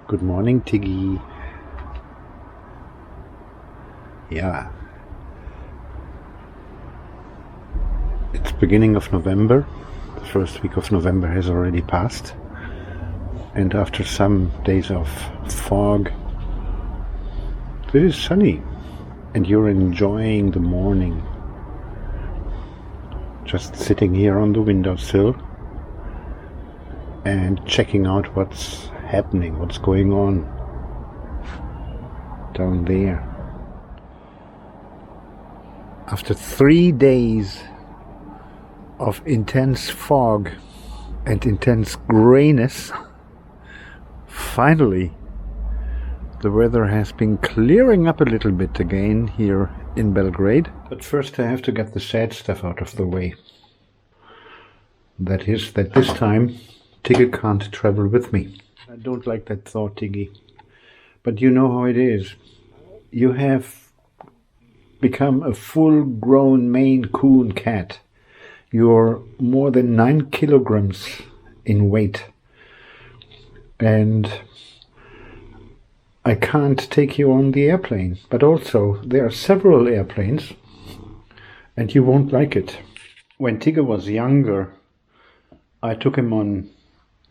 Good morning, Tiggy. Yeah. It's beginning of November. The first week of November has already passed. And after some days of fog, it is sunny. And you're enjoying the morning. Just sitting here on the windowsill and checking out what's happening, what's going on down there. After 3 days of intense fog and intense grayness, finally the weather has been clearing up a little bit again here in Belgrade. But first I have to get the sad stuff out of the way. That is that this time Tigger can't travel with me. I don't like that thought, Tiggy. But you know how it is. You have become a full-grown Maine Coon cat. You're more than 9 kilograms in weight. And I can't take you on the airplane. But also, there are several airplanes, and you won't like it. When Tigger was younger, I took him on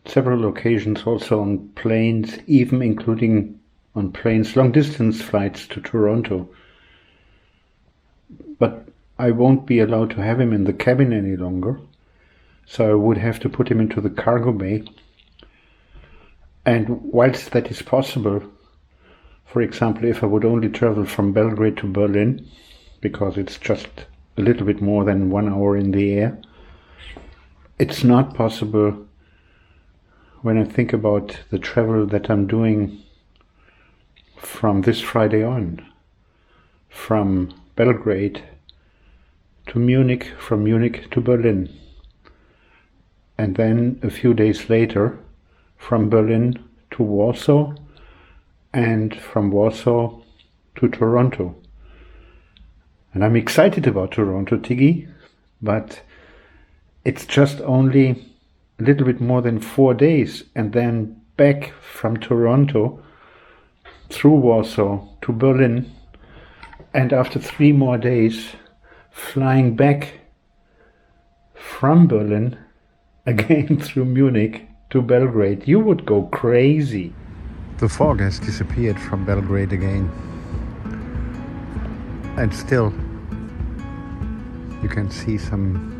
several occasions, also on planes, even including on planes, long-distance flights to Toronto. But I won't be allowed to have him in the cabin any longer, so I would have to put him into the cargo bay. And whilst that is possible, for example, if I would only travel from Belgrade to Berlin, because it's just a little bit more than 1 hour in the air, it's not possible when I think about the travel that I'm doing from this Friday on, from Belgrade to Munich, from Munich to Berlin, and then a few days later from Berlin to Warsaw, and from Warsaw to Toronto. And I'm excited about Toronto, Tiggy, but it's just only a little bit more than 4 days, and then back from Toronto through Warsaw to Berlin, and after 3 more days flying back from Berlin again through Munich to Belgrade. You would go crazy. The fog has disappeared from Belgrade again, and still you can see some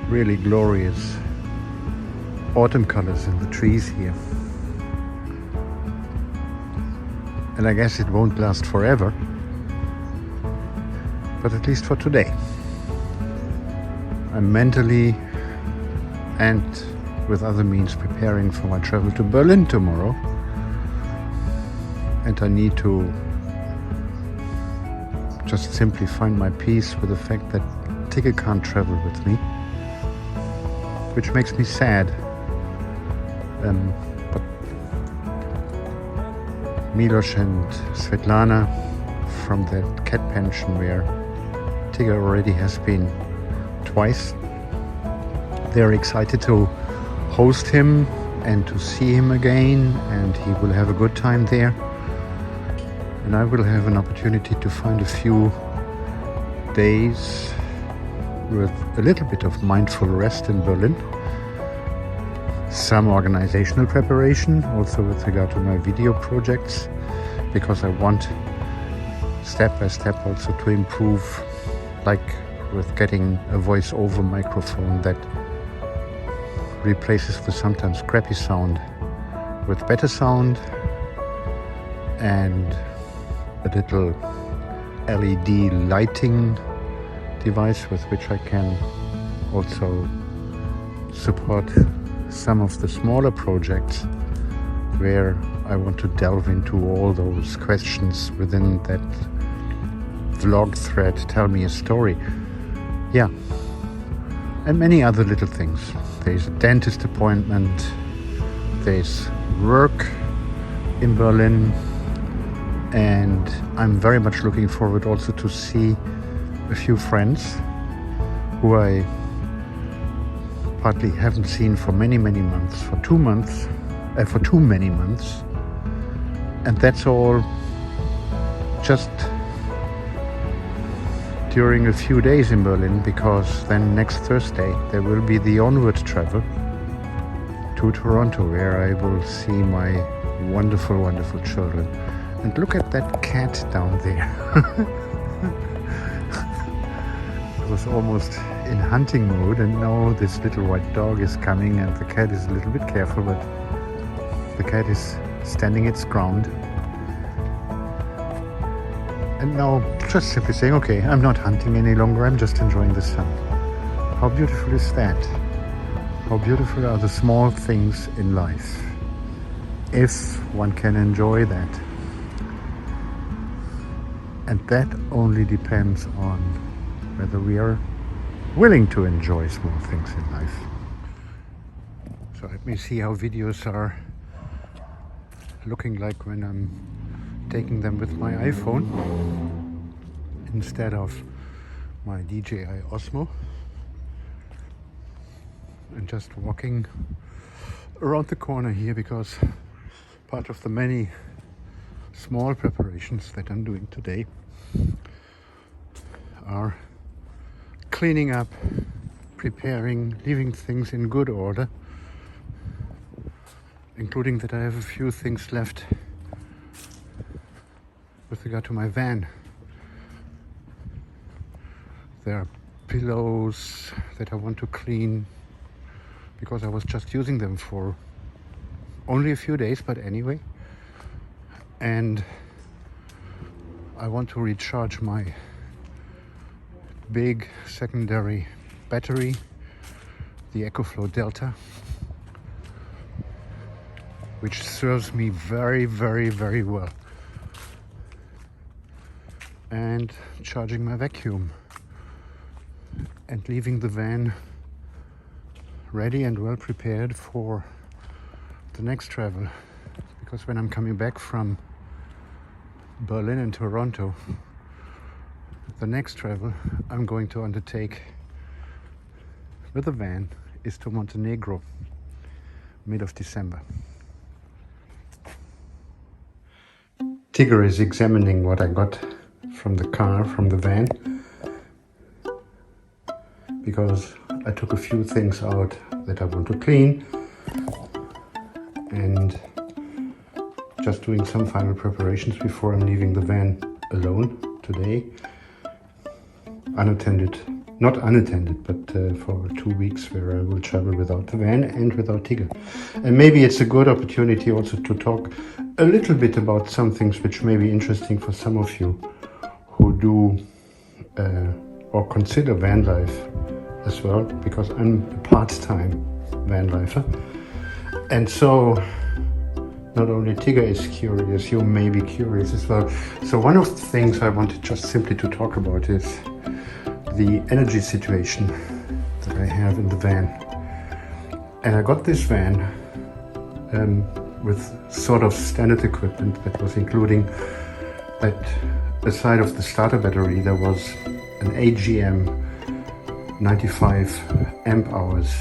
really glorious autumn colors in the trees here. And I guess it won't last forever, but at least for today. I'm mentally and with other means preparing for my travel to Berlin tomorrow, and I need to just simply find my peace with the fact that Tigger can't travel with me, which makes me sad. But Milos and Svetlana from the cat pension where Tigger already has been twice, they're excited to host him and to see him again, and he will have a good time there. And I will have an opportunity to find a few days with a little bit of mindful rest in Berlin. Some organizational preparation also with regard to my video projects, because I want step by step also to improve, like with getting a voice-over microphone that replaces the sometimes crappy sound with better sound, and a little LED lighting device with which I can also support some of the smaller projects where I want to delve into all those questions within that vlog thread, Tell Me a Story. Yeah, and many other little things. There's a dentist appointment, there's work in Berlin, and I'm very much looking forward also to see a few friends who I partly haven't seen for many months, for 2 months, for too many months. And that's all just during a few days in Berlin, because then next Thursday there will be the onward travel to Toronto, where I will see my wonderful, wonderful children. And look at that cat down there. I was almost in hunting mode, and now this little white dog is coming, and the cat is a little bit careful, but the cat is standing its ground. And now just simply saying, okay, I'm not hunting any longer, I'm just enjoying the sun. How beautiful is that? How beautiful are the small things in life, if one can enjoy that. And that only depends on whether we are willing to enjoy small things in life. So let me see how videos are looking like when I'm taking them with my iPhone instead of my DJI Osmo, and just walking around the corner here, because part of the many small preparations that I'm doing today are cleaning up, preparing, leaving things in good order, including that I have a few things left with regard to my van. There are pillows that I want to clean, because I was just using them for only a few days, but anyway. And I want to recharge my big secondary battery, the EcoFlow Delta, which serves me very, very, very well. And charging my vacuum and leaving the van ready and well prepared for the next travel. Because when I'm coming back from Berlin and Toronto, the next travel I'm going to undertake with the van is to Montenegro, mid of December. Tigger is examining what I got from the car, from the van, because I took a few things out that I want to clean, and just doing some final preparations before I'm leaving the van alone today. Unattended, not unattended, but for 2 weeks, where I will travel without the van and without Tigger. And maybe it's a good opportunity also to talk a little bit about some things which may be interesting for some of you who do or consider van life as well, because I'm a part-time van lifer. And so not only Tigger is curious, you may be curious as well. So one of the things I wanted just simply to talk about is the energy situation that I have in the van. And I got this van with sort of standard equipment that was including that aside of the starter battery, there was an AGM 95 amp hours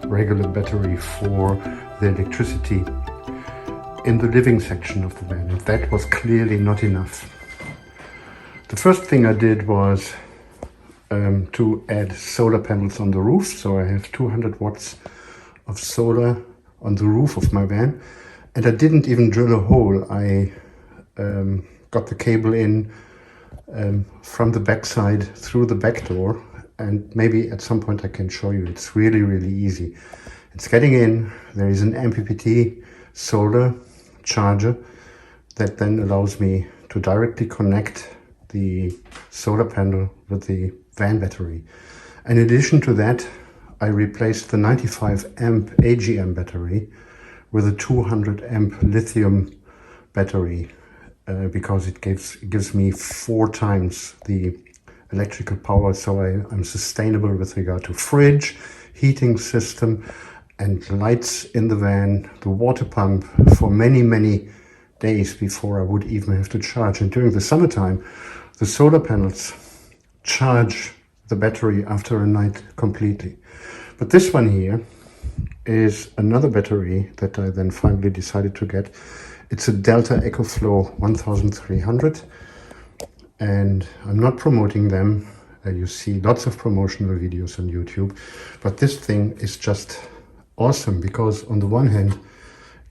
regular battery for the electricity in the living section of the van, and that was clearly not enough. The first thing I did was to add solar panels on the roof. So I have 200 watts of solar on the roof of my van, and I didn't even drill a hole. I got the cable in from the backside through the back door, and maybe at some point I can show you. It's really, really easy. It's getting in. There is an MPPT solar charger that then allows me to directly connect the solar panel with the van battery. In addition to that, I replaced the 95 amp AGM battery with a 200 amp lithium battery because it gives me 4 times the electrical power, so I'm sustainable with regard to fridge, heating system, and lights in the van, the water pump, for many, many days before I would even have to charge. And during the summertime, the solar panels charge the battery after a night completely. But this one here is another battery that I then finally decided to get. It's a Delta EcoFlow 1300, and I'm not promoting them. You see lots of promotional videos on YouTube, but this thing is just awesome because on the one hand,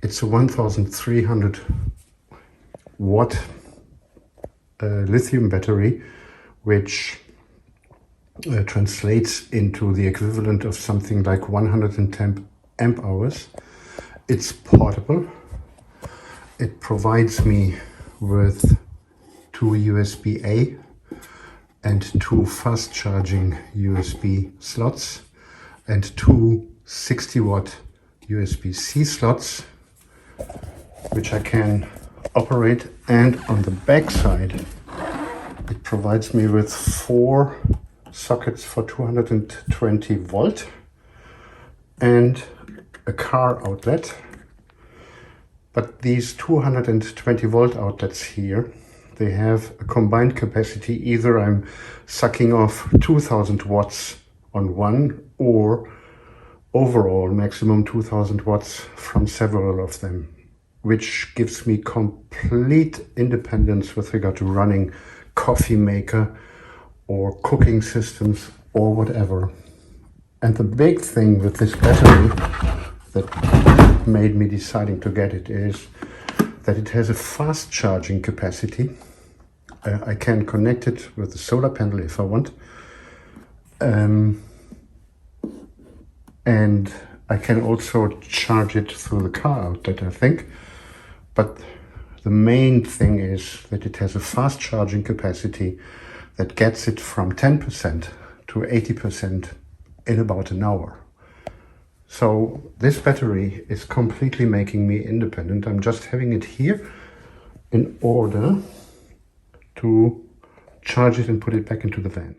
it's a 1300 watt lithium battery, which translates into the equivalent of something like 110 amp hours. It's portable. It provides me with 2 USB-A and 2 fast charging USB slots and 2 60-watt USB-C slots, which I can operate. And on the back side, it provides me with 4 sockets for 220 volt and a car outlet. But these 220 volt outlets here, they have a combined capacity. Either I'm sucking off 2000 watts on one, or overall maximum 2000 watts from several of them, which gives me complete independence with regard to running coffee maker or cooking systems or whatever. And the big thing with this battery that made me deciding to get it is that it has a fast charging capacity. I can connect it with the solar panel if I want. And I can also charge it through the car outlet, I think. But the main thing is that it has a fast charging capacity that gets it from 10% to 80% in about an hour. So this battery is completely making me independent. I'm just having it here in order to charge it and put it back into the van.